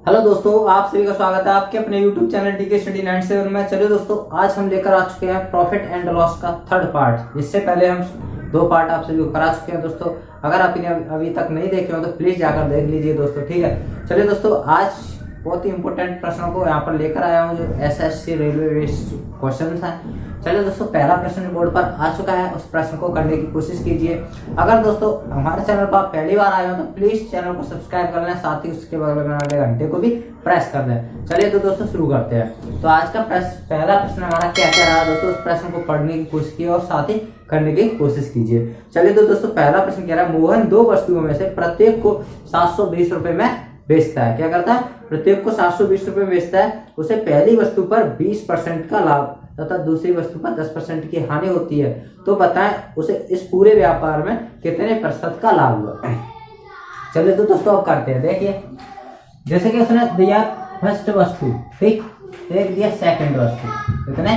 Hello दोस्तों, आप सभी का स्वागत है आपके अपने YouTube चैनल टीके स्टडी 97 में। चलिए दोस्तों, आज हम लेकर आ चुके हैं प्रॉफिट एंड लॉस का थर्ड पार्ट। इससे पहले हम दो पार्ट आप सभी को करा चुके हैं दोस्तों। अगर आपने अभी तक नहीं देखे हो तो प्लीज जाकर देख लीजिए दोस्तों, ठीक है। चलिए दोस्तों, आज बहुत ही इंपॉर्टेंट प्रश्नों को यहाँ पर लेकर आया हूँ जो SSC रेलवे बेस्ड क्वेश्चन है। चलिए दोस्तों, पहला प्रश्न बोर्ड पर आ चुका है, उस प्रश्न को करने की कोशिश कीजिए। अगर दोस्तों हमारे चैनल पर आप पहली बार आए हो तो प्लीज चैनल को सब्सक्राइब कर लें, साथ ही उसके बगल में वाले घंटे को भी प्रेस कर दें। चलिए तो दोस्तों शुरू करते हैं। तो आज का पहला प्रश्न हमारा क्या क्या रहा दोस्तों, उस प्रश्न को पढ़ने की कोशिश की और साथ ही करने की कोशिश कीजिए। चलिए तो दोस्तों, पहला प्रश्न कह रहा है मोहन दो वस्तुओं में से प्रत्येक को 720 रुपए में बेचता है। क्या करता है? प्रत्येक को 720 रुपए में बेचता है। उसे पहली वस्तु पर 20% का लाभ तथा दूसरी वस्तु पर 10% की हानि होती है, तो बताएं उसे इस पूरे व्यापार में कितने प्रतिशत का लाभ हुआ। चलिए तो दोस्तों अब करते हैं। देखिए, जैसे कि उसने दिया फर्स्ट वस्तु, ठीक, एक दिया सेकंड वस्तु, कितने?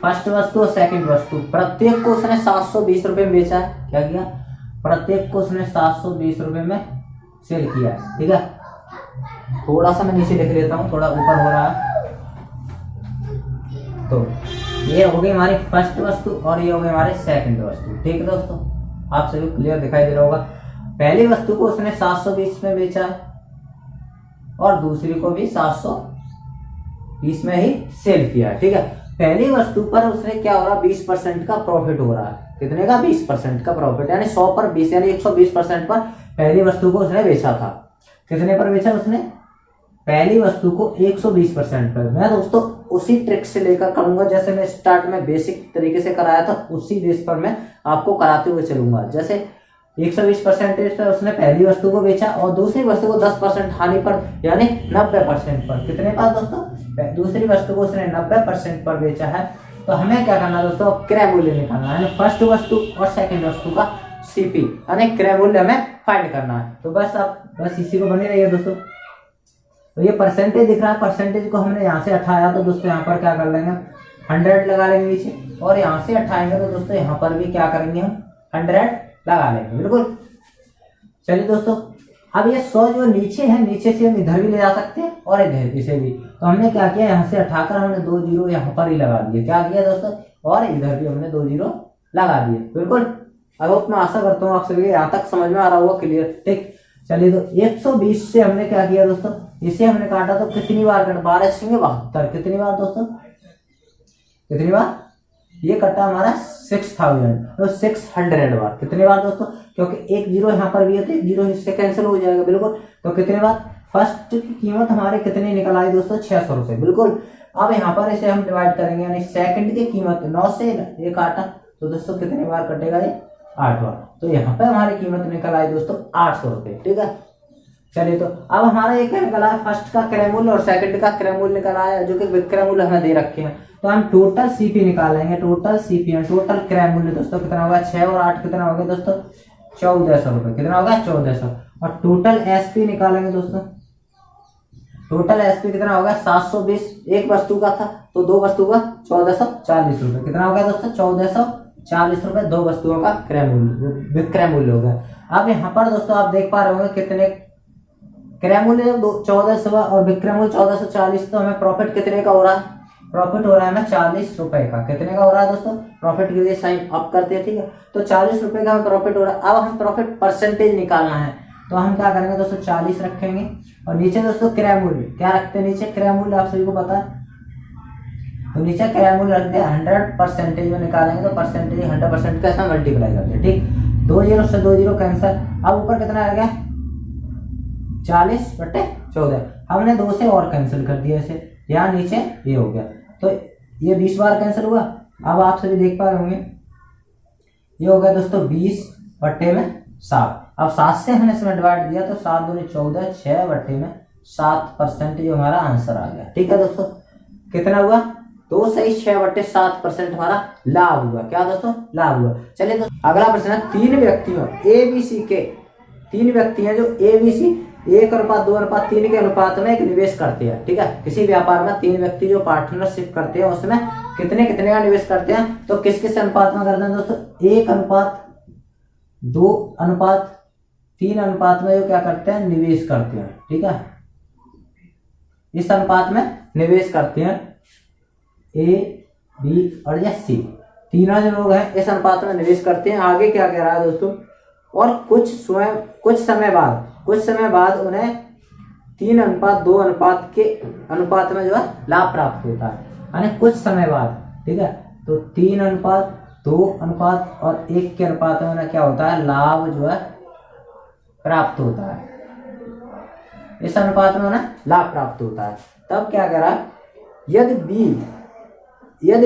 फर्स्ट वस्तु और सेकंड वस्तु, प्रत्येक को उसने 720 रुपए में बेचा है। क्या किया? प्रत्येक को उसने 720 रुपए में सेल किया है, ठीक है। थोड़ा सा मैं नीचे लिख लेता हूँ, थोड़ा ऊपर हो रहा है। तो ये हो गई हमारी फर्स्ट वस्तु और ये हो गई हमारी सेकंड वस्तु, ठीक है दोस्तों। आप सभी क्लियर दिखाई दे रहा होगा। पहली वस्तु को उसने 720 में बेचा है और दूसरी को भी 720 में ही सेल किया है, ठीक है। पहली वस्तु पर उसने क्या हो रहा है? 20% का प्रॉफिट हो रहा है। कितने का? 20% का प्रॉफिट, यानी 100 पर 20 यानी 120% पर पहली वस्तु को उसने बेचा था। कितने पर बेचा उसने? पहली वस्तु को 120% पर। मैं दोस्तों उसी ट्रिक से लेकर करूंगा जैसे मैं स्टार्ट में बेसिक तरीके से कराया था, उसी बेस पर मैं आपको कराते हुए चलूंगा। जैसे 120% पर उसने पहली वस्तु को बेचा और दूसरी वस्तु को 10% हानि पर यानी 90% पर। कितने पर दोस्तों? दूसरी वस्तु को उसने 90% पर बेचा है। तो हमें क्या करना है दोस्तों? क्रय मूल्य निकालना है। फर्स्ट वस्तु और सेकंड वस्तु का CP यानी क्रय मूल्य हमें फाइंड करना है। तो बस इसी को बने रहिए दोस्तों। तो ये परसेंटेज दिख रहा है, परसेंटेज को हमने यहाँ से हटाया तो दोस्तों यहाँ पर क्या कर लेंगे? 100 लगा लेंगे नीचे, और यहाँ से हटाएंगे तो दोस्तों यहाँ पर भी क्या करेंगे? हम 100 लगा लेंगे, बिल्कुल। चलिए दोस्तों, अब ये 100 जो नीचे है, नीचे से हम इधर भी ले जा सकते हैं और इधर इसे भी। तो हमने क्या किया? यहाँ से हटाकर हमने 2 जीरो यहाँ पर ही लगा दिए। क्या किया दोस्तों? और इधर भी हमने 2 जीरो लगा दिए, बिल्कुल। अब मैं आशा करता हूँ आप सभी यहाँ तक समझ में आ रहा होगा, क्लियर, ठीक। चलिए तो 120 से हमने क्या किया दोस्तों? इसे हमने काटा तो कितनी बार कटा? 12 सिंह 72। कितनी बार दोस्तों? कितनी बार? ये कटा हमारा 6000 तो 600 बार। कितनी बार दोस्तों? क्योंकि एक जीरो यहाँ पर भी है तो एक जीरो इससे कैंसिल हो जाएगा, बिल्कुल। तो कितने बार? फर्स्ट की कीमत हमारे कितनी निकल आई दोस्तों? 600 रुपए, बिल्कुल। अब यहाँ पर इसे हम डिवाइड करेंगे, यानी सेकंड की कीमत 9 से ये काटा तो दोस्तों कितने बार कटेगा? ये 8 बार। तो यहाँ पे हमारी कीमत निकल आई दोस्तों 800 रुपए, ठीक है। चलिए तो अब हमारा ये क्या निकला है? फर्स्ट का क्रय मूल्य और सेकंड का क्रय मूल्य निकल आया, जो कि विक्रय मूल्य हमें दे रखे हैं। तो हम टोटल CP निकालेंगे। टोटल CP टोटल क्रय मूल्य दोस्तों कितना होगा? 6 और 8 कितना हो गया दोस्तों? 1400 रुपए। कितना होगा? 1400। और टोटल SP निकालेंगे दोस्तों। टोटल SP कितना होगा? 720। एक वस्तु का था तो दो वस्तु का 1440 रुपए। कितना होगा दोस्तों? 1440 रुपए दो वस्तुओं का क्रय मूल्य, विक्रय मूल्य होगा। अब यहाँ पर दोस्तों आप देख पा रहे होंगे कितने क्रय मूल्य 1400 और विक्रय मूल्य 1440, तो हमें प्रॉफिट कितने का हो रहा है? प्रॉफिट हो रहा है हमें 40 रुपए का। कितने का हो रहा है दोस्तों? प्रॉफिट के लिए साइन अप करते हैं, ठीक है। तो 40 रुपए का हमें प्रॉफिट हो रहा है। अब हम प्रॉफिट परसेंटेज निकालना है, तो हम क्या करेंगे दोस्तों? 40 रखेंगे और नीचे दोस्तों क्रय मूल्य क्या रखते हैं? नीचे क्रय मूल्य आप सभी को पता है, तो नीचे क्रय मूल्य रखते हैं 100% में निकालेंगे तो परसेंटेज 100% का साथ मल्टीप्लाई करते हैं, ठीक। 2 जीरो से 2 जीरो कैंसिल। अब ऊपर कितना आ गया? 40/14। हमने 2 से और कैंसिल कर दिया इसे, यहाँ नीचे ये हो गया, तो ये 20 बार कैंसिल हुआ। अब आप सभी देख पा रहे होंगे ये हो गया दोस्तों 20/7। अब 7 से हमने इसमें डिवाइड दिया तो 7 दूनी 14, 6/7% जो हमारा आंसर आ गया, ठीक है दोस्तों। कितना हुआ? 2 से 6/7% हमारा लाभ हुआ। क्या दोस्तों? लाभ हुआ। चलिए दोस्तों, अगला प्रश्न है 3 व्यक्तियों ABC के 3 व्यक्ति हैं जो ABC 1:2:3 के अनुपात में एक निवेश करते हैं, ठीक है। किसी व्यापार में 3 व्यक्ति जो पार्टनरशिप करते हैं उसमें कितने कितने का निवेश करते हैं? तो किस किस अनुपात में करते हैं दोस्तों? 1:2:3 अनुपात में जो क्या करते हैं? निवेश करते हैं, ठीक है। इस अनुपात में निवेश करते हैं। ए, बी और या सी, तीनों जो लोग हैं इस अनुपात में निवेश करते हैं। आगे क्या कह रहा है दोस्तों, और कुछ समय बाद उन्हें 3:2 अनुपात के अनुपात में जो है लाभ प्राप्त होता है, यानी कुछ समय बाद। ठीक है, तो 3:2 अनुपात और 1 के अनुपात में उन्हें क्या होता है, लाभ जो है प्राप्त होता है। इस अनुपात में उन्हें लाभ प्राप्त होता है। तब क्या कह रहा है, यदि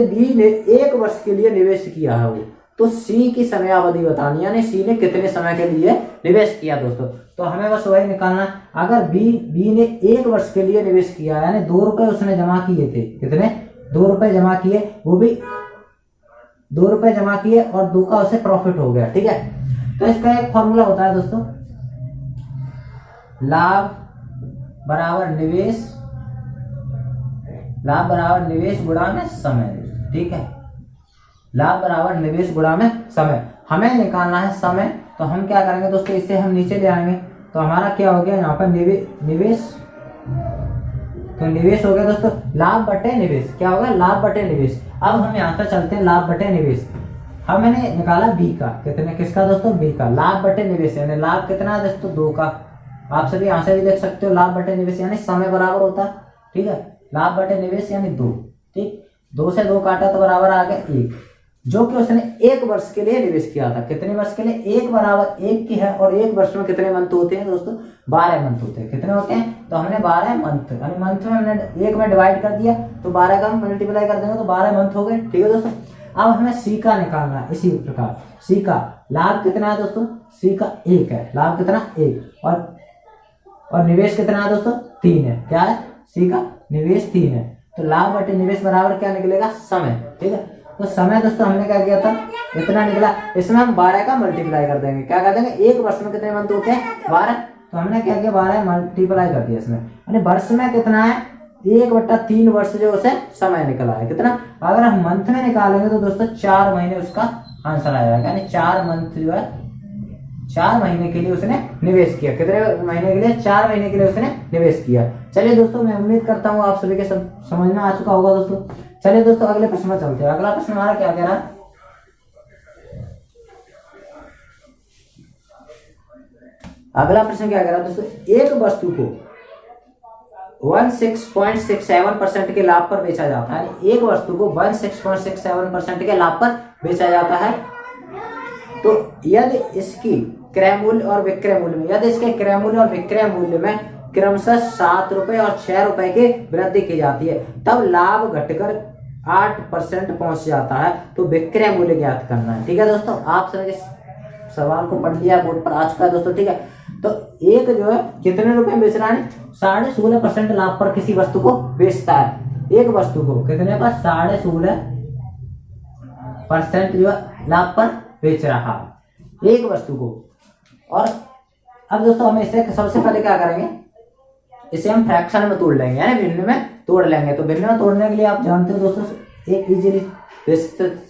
बी ने 1 वर्ष के लिए निवेश किया है वो, तो सी की समयावधि बतानी, यानी सी ने कितने समय के लिए निवेश किया दोस्तों। तो हमें बस वही निकालना। अगर बी ने 1 वर्ष के लिए निवेश किया, यानी 2 रुपए उसने जमा किए थे, कितने, 2 रुपए जमा किए, वो भी 2 रुपए जमा किए और 2 का उसे प्रॉफिट हो गया। ठीक है, तो इसका एक फॉर्मूला होता है दोस्तों, लाभ बराबर निवेश गुणा में समय। ठीक है, लाभ बराबर निवेश गुणा में समय। हमें निकालना है समय, तो हम क्या करेंगे दोस्तों, इसे हम नीचे ले आएंगे। तो हमारा क्या हो गया यहाँ पर निवेश, तो निवेश हो गया दोस्तों लाभ बटे निवेश। क्या होगा, लाभ बटे निवेश। अब हम यहाँ पर चलते हैं लाभ बटे निवेश। हम मैंने निकाला बी का, कितने, किसका दोस्तों, बी का। लाभ बटे निवेश यानी लाभ कितना है दोस्तों, 2 का। आप सभी यहाँ से भी देख सकते हो, लाभ बटे निवेश यानी समय बराबर होता है। ठीक है, लाभ बटे निवेश यानी 2। ठीक, 2 से 2 काटा तो बराबर आ गया 1, जो कि उसने 1 वर्ष के लिए निवेश किया था। कितने वर्ष के लिए, 1 बराबर 1 की है। और 1 वर्ष में कितने मंथ होते हैं दोस्तों, 12 मंथ होते हैं। कितने होते हैं, तो हमने 12 मंथ, यानी मंथ में हमने 1 में डिवाइड कर दिया, तो 12 का हम मल्टीप्लाई कर देंगे तो 12 मंथ हो गए। ठीक है दोस्तों, अब हमें सी का निकालना है। इसी प्रकार सी का लाभ कितना है दोस्तों, सी का 1 है, लाभ कितना 1, और निवेश कितना है दोस्तों, 3 है। क्या है, सी का निवेश 3 है। तो लाभ बटे निवेश बराबर क्या निकलेगा, समय। ठीक है, तो समय दोस्तों हमने क्या किया था, इतना निकला। इसमें हम 12 का मल्टीप्लाई कर देंगे। क्या कर देंगे, 1 वर्ष में कितने मंथ होते हैं, 12। तो हमने क्या किया, 12 मल्टीप्लाई कर दिया इसमें, यानी वर्ष में कितना है, 1/3 वर्ष जो उसे समय निकला है। कितना, अगर हम मंथ में निकालेंगे तो दोस्तों 4 महीने उसका आंसर आएगा, यानी 4 मंथ जो है 4 महीने के लिए उसने निवेश किया। कितने महीने के लिए, 4 महीने के लिए उसने निवेश किया। चलिए दोस्तों, मैं उम्मीद करता हूँ आप सभी के समझ में आ चुका होगा दोस्तों। चलिए दोस्तों, अगले प्रश्न में चलते हैं। अगला प्रश्न हमारा क्या कह रहा है, अगला प्रश्न क्या कह रहा है दोस्तों, एक वस्तु को 16.67% के लाभ पर बेचा जाता है। एक वस्तु को 16.67% के लाभ पर बेचा जाता है, तो यदि इसकी क्रय मूल्य और विक्रय मूल्य में, यदि इसके क्रय मूल्य और विक्रय मूल्य में क्रमशः 7 रुपए और 6 रुपए की वृद्धि की जाती है, तब लाभ घटकर 8% पहुंच जाता है। तो विक्रय मूल्य ज्ञात करना है। ठीक है दोस्तों, आप सभी सवाल को पढ़ लिया, बोर्ड पर आ चुका है दोस्तों। ठीक है, तो एक जो है कितने रुपए बेच रहा है, 16.5% लाभ पर किसी वस्तु को बेचता है। एक वस्तु को कितने पर, 16.5% जो है लाभ पर बेच रहा है एक वस्तु को। और अब दोस्तों हम इसे सबसे पहले क्या करेंगे, इसे हम फ्रैक्शन में तोड़ लेंगे, यानी भिन्न में तोड़ लेंगे। तो भिन्न में तोड़ने के लिए आप जानते हो दोस्तों, एक इजीली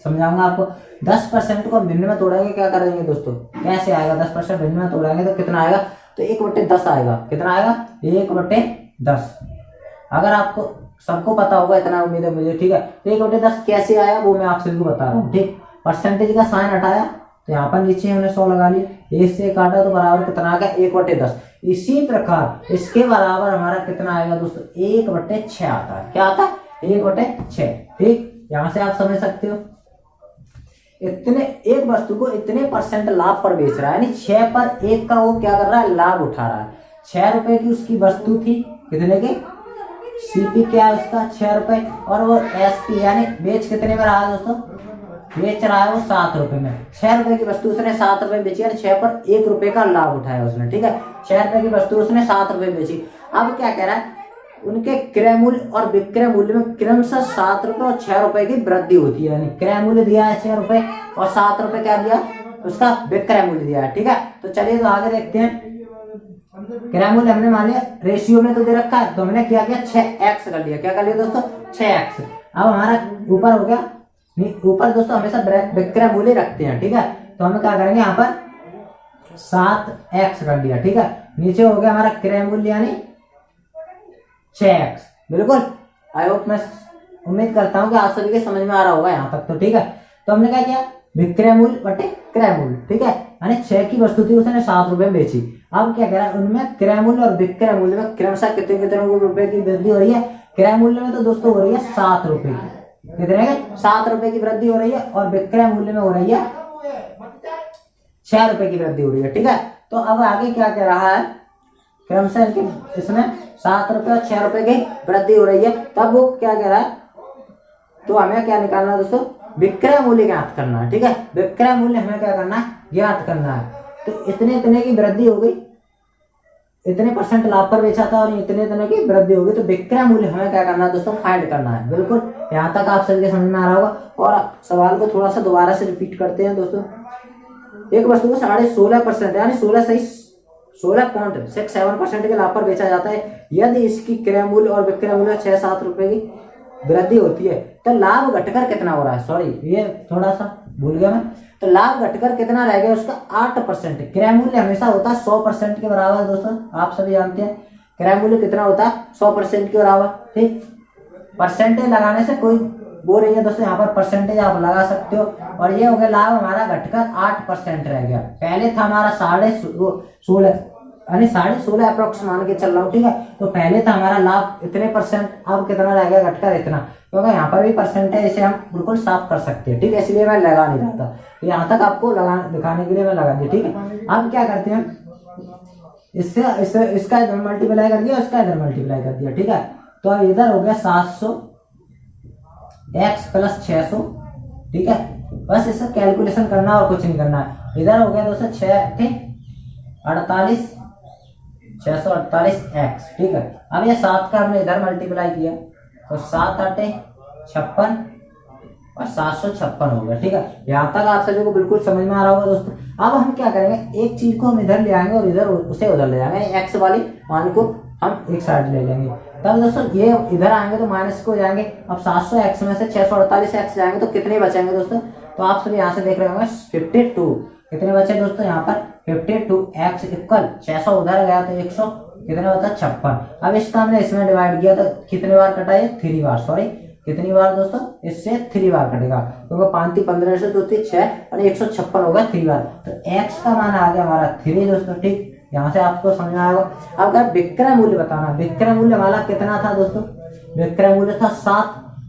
समझाऊंगा आपको। 10% को भिन्न में तोड़ेंगे, क्या करेंगे दोस्तों, कैसे आएगा, 10% भिन्न में तोड़ेंगे तो कितना आएगा, तो 1/10 आएगा। कितना आएगा, 1/10। अगर आपको सबको पता होगा, इतना उम्मीद है मुझे। ठीक है, तो 1/10 कैसे आया वो मैं आप सभी को बता रहा हूँ। ठीक, परसेंटेज का साइन हटाया, तो यहाँ पर नीचे हमने 100 लगा लिया, 1 से काटा तो बराबर कितना आ गया, 1/10। इसी प्रकार इसके बराबर हमारा कितना आएगा दोस्तों, 1/6 आता है। क्या आता है, 1/6। ठीक, यहां से आप समझ सकते हो, इतने एक वस्तु को इतने % लाभ पर बेच रहा है, यानी 6 पर 1 का वो क्या कर रहा है, लाभ उठा रहा है। 6 रुपए की उसकी वस्तु थी, कितने के, सीपी क्या है उसका 6 रुपए, और वो एसपी यानी बेच कितने में रहा है दोस्तों, बेच रहा है वो 7 रुपए में। 6 रुपए की वस्तु उसने 7 रुपए बेची, यानी 6 पर 1 रुपए का लाभ उठाया उसने। ठीक है, 6 रुपए की वस्तु उसने 7 रुपए बेची। अब क्या कह रहा है, उनके क्रय मूल्य और विक्रय मूल्य में क्रमशः 7 रुपए और 6 रुपए की वृद्धि होती है। यानी क्रय मूल्य दिया है 6 रुपए और 7 रुपए क्या दिया, उसका विक्रय मूल्य दिया है। ठीक है, तो चलिए तो आगे देखते हैं। क्रय मूल्य हमने मान लिया, रेशियो में तो दे रखा है, तो हमने क्या किया, 6x कर लिया। क्या कर लिया दोस्तों, 6x। अब हमारा ऊपर हो गया, ऊपर दोस्तों हमेशा विक्रय मूल्य रखते हैं। ठीक है, तो हम क्या करेंगे, यहाँ पर 7x कर लिया। ठीक है, नीचे हो गया हमारा क्रय मूल्य यानी 6x। बिल्कुल, आई होप, मैं उम्मीद करता हूँ कि आप सभी के समझ में आ रहा होगा यहाँ तक तो। ठीक है, तो हमने क्या किया, विक्रय मूल्य बटे क्रय मूल्य। ठीक है, यानी 6 की वस्तु थी, उसने 7 रुपए में बेची। अब क्या कह रहा है, उनमें क्रय मूल्य और विक्रय मूल्य में क्रमशः कितने कितने रुपए की वृद्धि हो रही है। क्रय मूल्य में तो दोस्तों हो रही है 7 रुपए की, कितने के 7 रुपए की वृद्धि हो रही है, और विक्रय मूल्य में हो रही है 6 रुपए की वृद्धि हो रही है। ठीक है, तो अब आगे क्या कह रहा है, क्रमशः इनके इसमें 7 रुपए और 6 रुपए की वृद्धि हो रही है। तब वो क्या कह रहा है, तो हमें क्या निकालना है दोस्तों, विक्रय मूल्य ज्ञात करना है। ठीक है, विक्रय मूल्य हमें क्या करना है, ज्ञात करना है। तो इतने इतने की वृद्धि हो गई, इतने % लाभ पर बेचा था और इतने इतने की वृद्धि हो गई, तो विक्रय मूल्य हमें क्या करना है दोस्तों, फाइंड करना है। बिल्कुल, यहाँ तक आप सभी के समझ में आ रहा होगा। और सवाल को थोड़ा सा दोबारा से रिपीट करते हैं दोस्तों। एक वस्तु को 16.5% यानी 16.67% के लाभ पर बेचा जाता है। यदि इसकी क्रय मूल्य और विक्रय मूल्य 6-7 रुपए की वृद्धि होती है, तो लाभ घटकर कितना हो रहा है, सॉरी ये थोड़ा सा भूल गया मैं, तो लाभ घटकर कितना रह गया उसका 8%। क्रय मूल्य हमेशा होता है 100% के बराबर दोस्तों, आप सभी जानते हैं क्रय मूल्य कितना होता है, 100% के बराबर। ठीक, परसेंटेज लगाने से कोई बोल रही है दोस्तों, यहाँ पर परसेंटेज आप लगा सकते हो। और ये हो गया लाभ हमारा घटकर 8% रह गया। पहले था हमारा 16.5 यानी 16.5 अप्रोक्स मान के चल रहा हूँ। ठीक है, तो पहले था हमारा लाभ इतने %, अब कितना रह गया घटकर इतना, क्योंकि यहाँ पर भी परसेंटेज इसे हम बिल्कुल साफ कर सकते हैं। ठीक है, इसलिए मैं लगा नहीं रहा था, तो यहाँ तक आपको लगा दिखाने के लिए मैं लगा दी। ठीक है, अब क्या करते हैं, इससे इसका इधर मल्टीप्लाई कर दिया, इसका इधर मल्टीप्लाई कर दिया। ठीक है, तो अब इधर हो गया 700x + 600। ठीक है, बस इससे कैलकुलेशन करना और कुछ नहीं करना है। इधर हो गया दोस्तों 648x। ठीक है, अब ये 7 का हमने इधर मल्टीप्लाई किया, तो 7 × 8 = 56 और 756 हो गया। ठीक है, यहाँ तक आप सभी को बिल्कुल समझ में आ रहा होगा दोस्तों। अब हम क्या करेंगे, एक चीज को हम इधर ले आएंगे और इधर उसे उधर ले जाएंगे, एक्स वाली मान को हम एक साइड ले लेंगे। तब दोस्तों ये इधर आएंगे तो माइनस को जाएंगे। अब 700x में से 648x जाएंगे तो कितने बचेंगे दोस्तों, तो आप सभी यहाँ से देख रहे होंगे 52। कितने बचे दोस्तों यहाँ पर 52x = 600 उधर गया तो 100, कितने बचा 56। अब इसका हमने इसमें डिवाइड किया तो कितने बार कटा है, 3 बार, सॉरी कितनी बार दोस्तों, इससे 3 बार कटेगा, क्योंकि 5 × 15 से 2 × 6 और 156 होगा 3 बार। तो x का मान आ गया हमारा 3 दोस्तों। ठीक, यहाँ से आपको समझ में आएगा। अब अगर विक्रय मूल्य बताना, विक्रय मूल्य हमारा कितना था दोस्तों, विक्रय मूल्य था 7,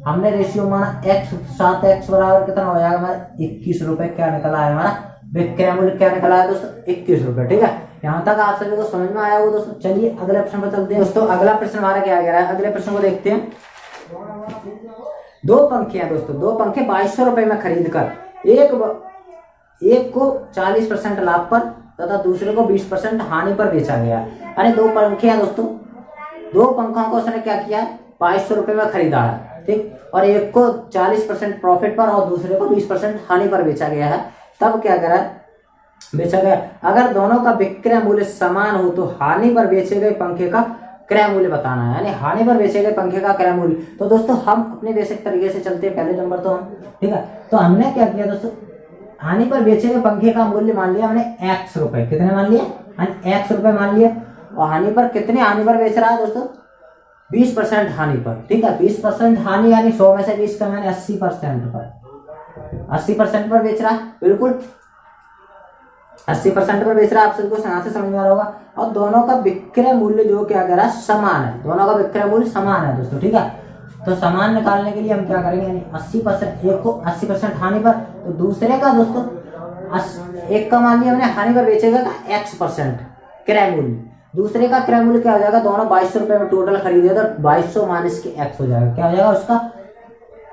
हमने रेशियो माना x, 7x बराबर कितना हो जाएगा हमारा 21 रुपए। क्या निकला है हमारा विक्रय मूल्य, क्या निकला है दोस्तों 21 रुपए। ठीक है, यहाँ तक आप सभी को समझ में आया होगा दोस्तों। चलिए अगले प्रश्न पर चलते हैं दोस्तों। अगला प्रश्न हमारा क्या कह रहा है, अगले प्रश्न को देखते हैं। 2 पंखे दोस्तों, 2 पंखे 2200 रुपए में खरीद कर एक को 40% लाभ पर तथा दूसरे को 20% हानि पर बेचा गया। अरे 2 पंखे हैं दोस्तों, 2 पंखों को उसने क्या किया है, 2200 रुपए में खरीदा है। ठीक, और एक को 40% प्रॉफिट पर और दूसरे को 20% हानि पर बेचा गया है। तब क्या करा, बेचा गया, अगर दोनों का विक्रय मूल्य समान हो तो हानि पर बेचे गए पंखे का क्रय मूल्य बताना है, यानी हानि पर बेचे गए पंखे का क्रय मूल्य। तो दोस्तों हम अपने बेसिक तरीके से चलते हैं। पहले नंबर तो हम, ठीक है, तो हमने क्या किया दोस्तों, हानि पर बेचे गए पंखे का मूल्य मान लिया हमने x रुपए, कितने मान लिया, x रुपए मान लिया। और हानि पर कितने हानि पर बेच रहा है दोस्तों, 20% हानि पर। ठीक है, 20% हानि यानी 100 में से 20 का मैंने 80% पर, 80% पर बेच रहा है। बिल्कुल 80% पर बेच रहा है, आप सबको यहाँ से समझ में आ रहा होगा। और दोनों का विक्रय मूल्य जो क्या कह रहा है, समान है, दोनों का विक्रय मूल्य समान है दोस्तों। ठीक है, तो समान निकालने के लिए हम क्या करेंगे, यानी 80%, एक को 80% हानि पर, तो दूसरे का दोस्तों एक का मान लिया हमने हानि पर बेचेगा x% क्रय मूल्य, दूसरे का क्रय मूल्य क्या हो जाएगा, दोनों 2200 रुपए में टोटल खरीदे तो 2200 माइनस के x हो जाएगा। क्या हो जाएगा उसका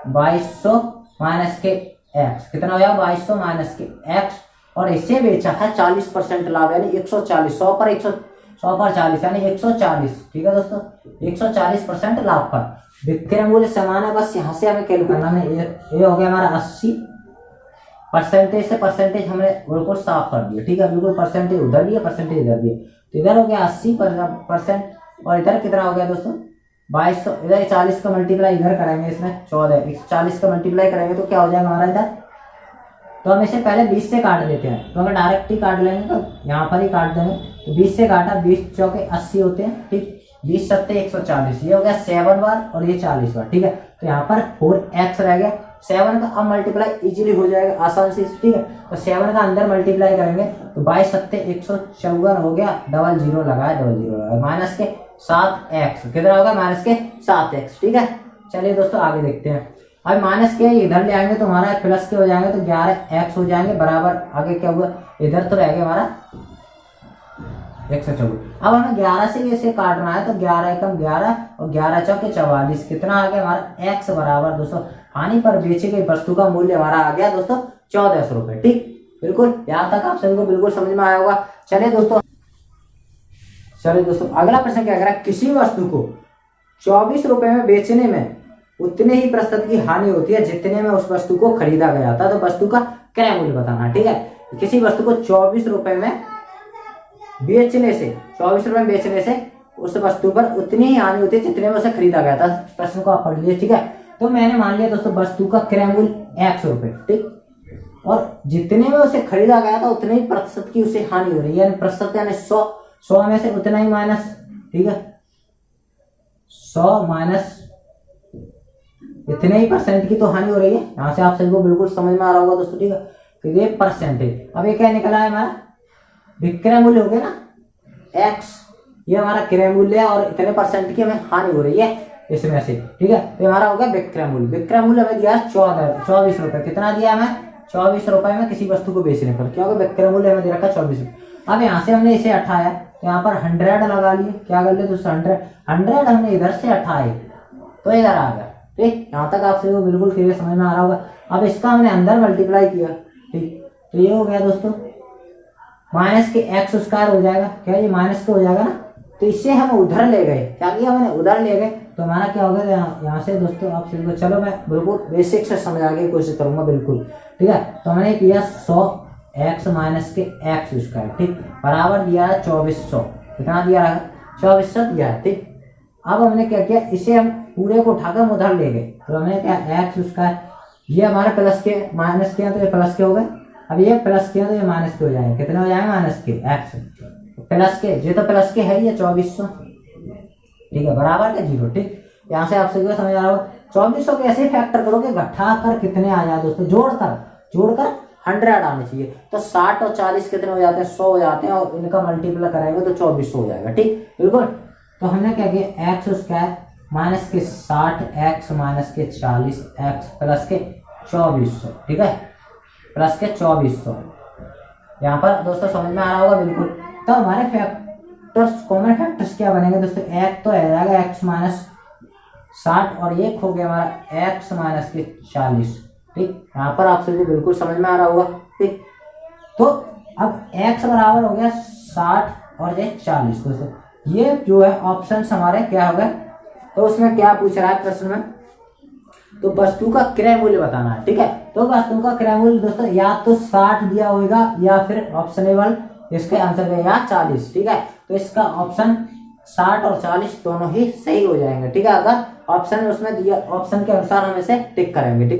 2200 माइनस के x, कितना हो जाएगा 2200 माइनस के x। और इसे बेचा है 40% लाभ, यानी 140, 100 पर 40 यानी 140। ठीक है दोस्तों, 140% लाभ पर विक्रय मूल्य समान है। बस यहाँ से हमें कैलकुलेट करना है। ये हो गया हमारा 80, परसेंटेज से परसेंटेज हमने बिल्कुल साफ कर दिया। ठीक है, बिल्कुल परसेंटेज उधर भी है, परसेंटेज इधर भी है। तो इधर हो गया 80% और इधर कितना हो गया दोस्तों 2200। इधर 40 का मल्टीप्लाई इधर करेंगे, इसमें 14, 140 का मल्टीप्लाई करेंगे तो क्या हो जाएगा हमारा इधर। तो हम इसे पहले 20 से काट देते हैं, तो अगर डायरेक्ट ही काट लेंगे तो यहाँ पर ही काट देंगे। तो 20 से काटा, 20 × 4 = 80 होते हैं। ठीक, 20 सत्ते 140, ये हो गया 7 बार और ये 40 बार, ठीक है। तो यहाँ पर 4x रह गया, 7 का अब मल्टीप्लाई इजीली हो जाएगा आसान से, ठीक है। तो 7 का अंदर मल्टीप्लाई करेंगे तो 22 सत्ते 154 हो गया, डबल जीरो लगाया, माइनस के 7x, कितना होगा माइनस के 7x, ठीक है। चलिए दोस्तों आगे देखते हैं। अब माइनस के इधर ले आएंगे तो हमारा प्लस के हो जाएंगे, तो 11x हो जाएंगे बराबर, आगे क्या हुआ इधर तो रह गया हमारा 114। अब हमें 11 से इसे काटना है, तो 11 एकम 11 और 11 चौके 44, कितना आ गया हमारा x बराबर दोस्तों हानि पर बेची गई वस्तु का मूल्य हमारा आ गया दोस्तों 1400 रुपए, ठीक। बिल्कुल यहाँ तक आप सभी को बिल्कुल समझ में आया होगा। चलिए दोस्तों अगला प्रश्न क्या कह रहा है, किसी वस्तु को 24 रुपए में बेचने में उतने ही प्रतिशत की हानि होती है जितने में उस वस्तु को खरीदा गया था। तो वस्तु का क्रय मूल्य बताना, ठीक है। किसी वस्तु को 24 रुपए में बेचने से उस वस्तु पर उतनी ही हानि होती है जितने में उसे खरीदा गया था। प्रश्न को आप पढ़ लीजिए, ठीक है। तो मैंने मान लिया दोस्तों वस्तु का क्रय मूल्य 100 रुपए, ठीक, और जितने में उसे खरीदा गया था उतने ही प्रतिशत की उसे हानि हो रही है, यानी प्रतिशत यानी 100 में से उतना ही माइनस, ठीक है, 100 माइनस इतने ही परसेंट की तो हानि हो रही है। यहाँ से आप सभी को बिल्कुल समझ में आ रहा होगा दोस्तों, ठीक है। तो ये परसेंट है। अब ये क्या निकला है हमारा विक्रय मूल्य हो गया ना x, ये हमारा क्रय मूल्य है और इतने परसेंट की हमें हानि हो रही है इसमें से, ठीक है। तो हमारा हो गया विक्रय मूल्य। विक्रय मूल्य हमें दिया 24 रुपए, कितना दिया हमें 24 रुपए में किसी वस्तु को बेचने पर, क्योंकि विक्रय मूल्य हमें दे रखा 24 रुपए। अब यहाँ से हमने इसे हटाया तो यहाँ पर 100 लगा लिए, क्या कर लिए दोस्तों 100 हमने इधर से हटाए तो इधर आ गया, ठीक। यहाँ तक आप सभी को बिल्कुल क्लियर समझ में आ रहा होगा। अब इसका हमने अंदर मल्टीप्लाई किया, ठीक, तो ये हो गया दोस्तों माइनस के x स्क्वायर हो जाएगा, क्या ये माइनस के हो जाएगा ना, तो इससे हम उधर ले गए, क्या किया मैंने उधर ले गए, तो हमारा क्या हो गया यहाँ से दोस्तों आप सभी को, चलो मैं बिल्कुल बेसिक से समझाने की कोशिश करूंगा बिल्कुल, ठीक है। तो मैंने किया 100x माइनस के x स्क्वायर, ठीक, बराबर दिया है 2400, कितना दिया है 2400 दिया है, ठीक। अब हमने क्या किया, इसे हम पूरे को उठाकर उधर ले गए, तो हमने क्या x स्क्वायर, ये हमारे प्लस के माइनस के, तो ये प्लस के हो गए। अब ये प्लस के तो ये माइनस के हो जाएंगे, कितने हो जाएंगे माइनस के x, प्लस के ये तो प्लस के है ये 2400, ठीक है, बराबर के 0, ठीक। यहाँ से आप सभी को समझ आ रहा होगा। 2400 कैसे फैक्टर करोगे, घटा कर कितने आ जाए दोस्तों, जोड़कर 100 आने चाहिए, तो 60 और 40 कितने हो जाते हैं 100 हो जाते हैं, और इनका मल्टीप्लाई करेंगे तो 2400 हो जाएगा, ठीक, बिल्कुल। तो हमने क्या किया x स्क्वायर माइनस के 60x माइनस के 40x प्लस के 2400, ठीक है, प्लस के 2400। यहाँ पर दोस्तों समझ में आ रहा होगा बिल्कुल। तो हमारे फैक्टर्स कॉमन फैक्टर्स क्या बनेंगे दोस्तों, एक तो आ जाएगा x माइनस 60 और एक हो गया हमारा x माइनस के 40, ठीक। यहाँ पर आप सभी बिल्कुल समझ में आ रहा होगा, ठीक। तो अब x बराबर हो गया 60 और ये 40 दोस्तों, ये जो है ऑप्शन हमारे क्या हो गए। तो उसमें क्या पूछ रहा है प्रश्न में, तो वस्तु का क्रय मूल्य बताना है, ठीक है। तो वस्तु का क्रय मूल्य दोस्तों या तो 60 दिया होगा या फिर ऑप्शनेबल इसके आंसर में या 40, ठीक है। तो इसका ऑप्शन 60 और 40 दोनों ही सही हो जाएंगे, ठीक है। अगर ऑप्शन उसमें दिया ऑप्शन के अनुसार हम इसे टिक करेंगे, ठीक है।